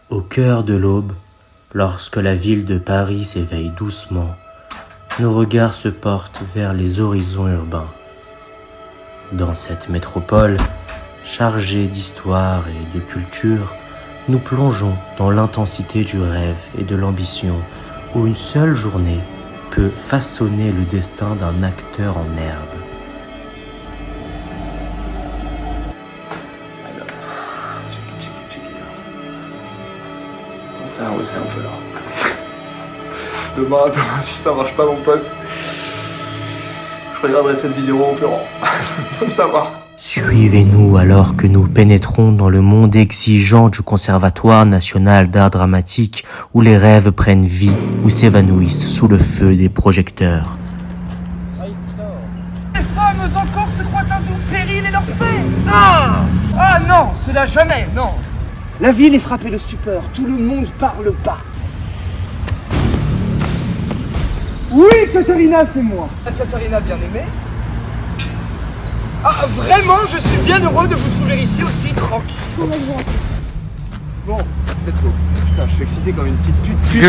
Au cœur de l'aube, lorsque la ville de Paris s'éveille doucement, nos regards se portent vers les horizons urbains. Dans cette métropole, chargée d'histoire et de culture, nous plongeons dans l'intensité du rêve et de l'ambition, où une seule journée peut façonner le destin d'un acteur en herbe. Ça a haussé un peu là. Demain, si ça marche pas, mon pote, je regarderai cette vidéo en pleurant. Faut le savoir. Suivez-nous alors que nous pénétrons dans le monde exigeant du Conservatoire national d'art dramatique où les rêves prennent vie ou s'évanouissent sous le feu des projecteurs. Les femmes encore se croient un doux péril et leur fait. Ah non, cela jamais, non. La ville est frappée de stupeur, tout le monde parle pas. Oui, Katharina, c'est moi. Katharina bien-aimée. Ah, vraiment, je suis bien heureux de vous trouver ici aussi tranquille. Bon, let's go. Putain, je suis excité comme une petite pute.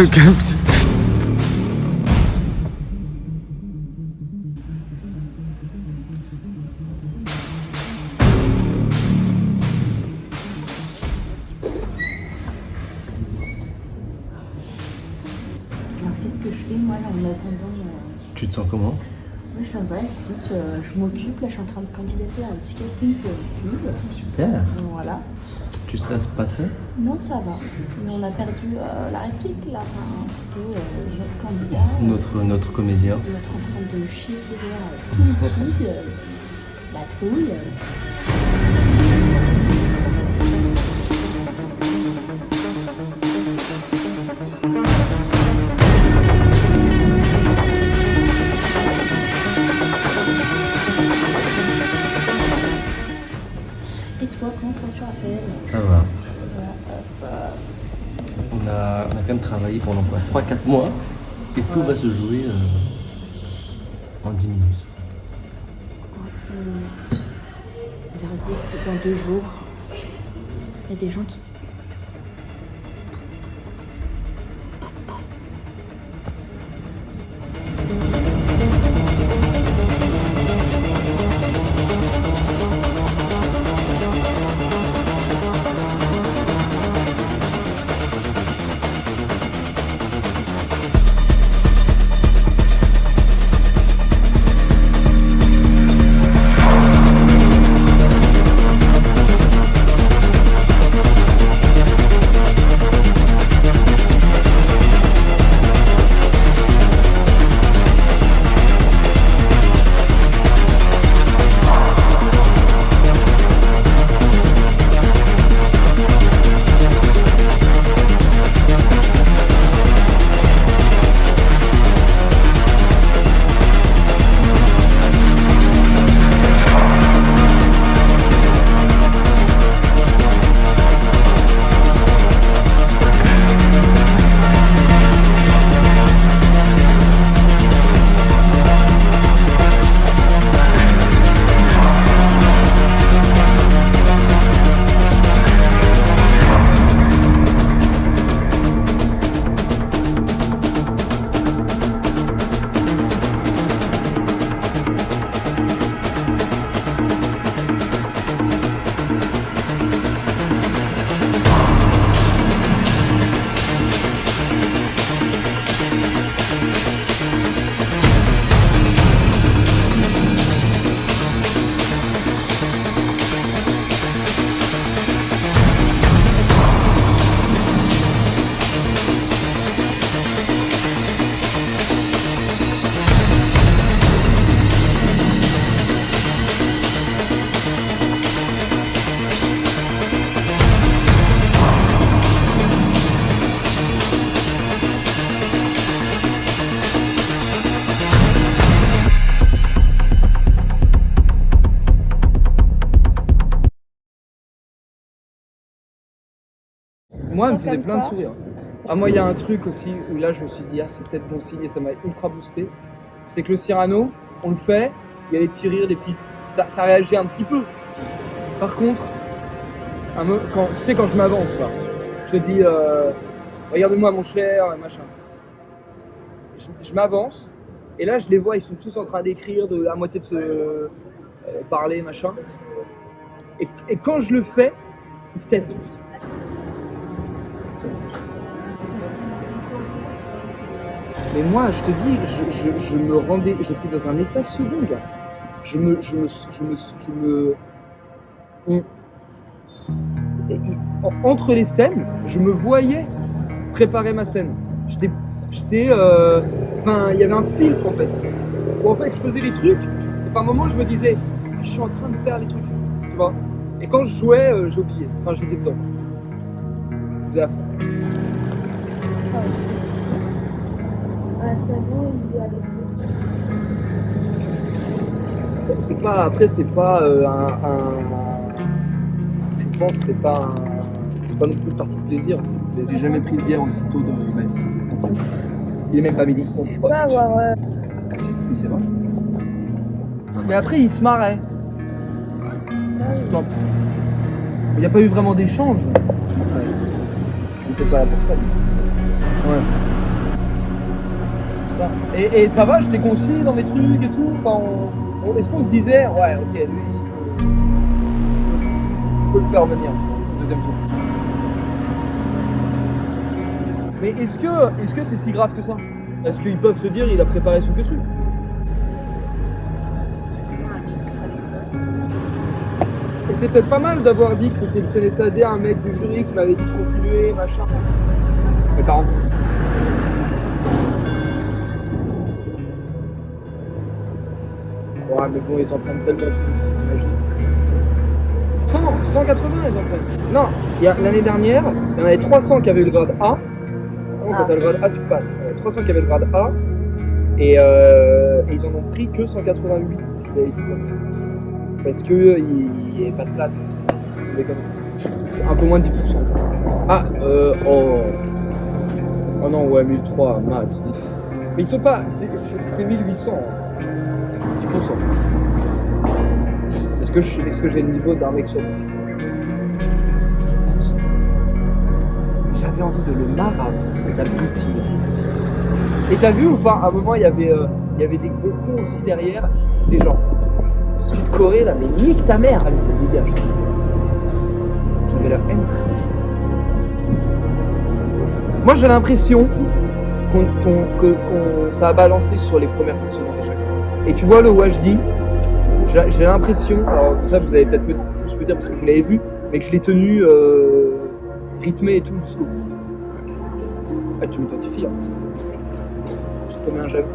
Alors qu'est-ce que je fais moi là en attendant Tu te sens comment? Oui ça va, écoute, je m'occupe, là je suis en train de candidater à un petit casting pour une pub. Super. Voilà. Tu stresses pas trop? Non ça va, mais on a perdu la réplique là, de notre candidat. Notre comédien. Notre en train de chier ses airs tout liquide, la trouille. Et toi, comment te sens-tu, Raphaël? Ça va. Voilà, On a quand même travaillé pendant quoi 3-4 mois et tout va se jouer en 10 minutes. en 10 minutes. Verdict dans 2 jours. Il y a des gens qui... Moi, elle me faisait plein de sourires. Ah, moi, il y a un truc aussi où là, je me suis dit, ah, c'est peut-être bon signe et ça m'a ultra boosté. C'est que le Cyrano, on le fait, il y a des petits rires, des petits. Ça réagit un petit peu. Par contre, quand je m'avance là, Je te dis, regarde-moi mon cher, machin. Je m'avance, et là je les vois, ils sont tous en train d'écrire, à moitié de se parler, machin. Et quand je le fais, ils se taisent tous. Mais moi, je te dis, je me rendais, j'étais dans un état second, gars. Entre les scènes, je me voyais préparer ma scène. J'étais, il y avait un filtre en fait. Où en fait, je faisais les trucs, et par moments, je me disais, je suis en train de faire les trucs, tu vois. Et quand je jouais, j'oubliais. Enfin, j'étais dedans. Je faisais à fond. C'est pas, après c'est pas je pense que c'est pas non plus une partie de plaisir en fait. J'ai jamais pris de bière aussi tôt de ma vie. Il est même pas midi. Bon, Je peux avoir... Si, c'est vrai. Mais après il se marrait. Il n'y a pas eu vraiment d'échange. Ouais. On n'était pas là pour ça. Ouais. C'est ça. Et ça va, j'étais concis dans mes trucs et tout. Enfin, est-ce qu'on se disait, ouais, ok, lui, on peut le faire venir au deuxième tour. Mais est-ce que c'est si grave que ça? Est-ce qu'ils peuvent se dire, il a préparé son que truc? Et c'est peut-être pas mal d'avoir dit que c'était le CNSAD, un mec du jury qui m'avait dit de continuer, machin. Mes parents. Ouais, mais bon, ils en prennent tellement plus, t'imagines. 180 ils en prennent. Non, l'année dernière, il y en avait 300 qui avaient eu le grade A. Quand t'as le grade A, tu passes. Il y en avait 300 qui avaient le grade A. Et ils en ont pris que 188. Parce qu'il n'y avait pas de place. C'est un peu moins de 10%. Ah, oh non, ouais, 1003, max. Mais ils sont pas. C'était 1800. 10%. Est-ce que j'ai le niveau d'un mec sur 10? J'avais envie de le marrer, cet abruti. Et t'as vu ou pas, à un moment, il y avait des gros cons aussi derrière. C'est genre, petite Corée là, mais nique ta mère, allez, ça dégage. J'avais la haine. Moi, j'ai l'impression que ça a balancé sur les premières secondes à chaque fois. Et tu vois le Wajdi, j'ai l'impression, alors ça vous avez peut-être plus me dire parce que vous l'avez vu, mais que je l'ai tenu rythmé et tout jusqu'au bout. Ah, tu m'identifies, hein. Comme un jaloux.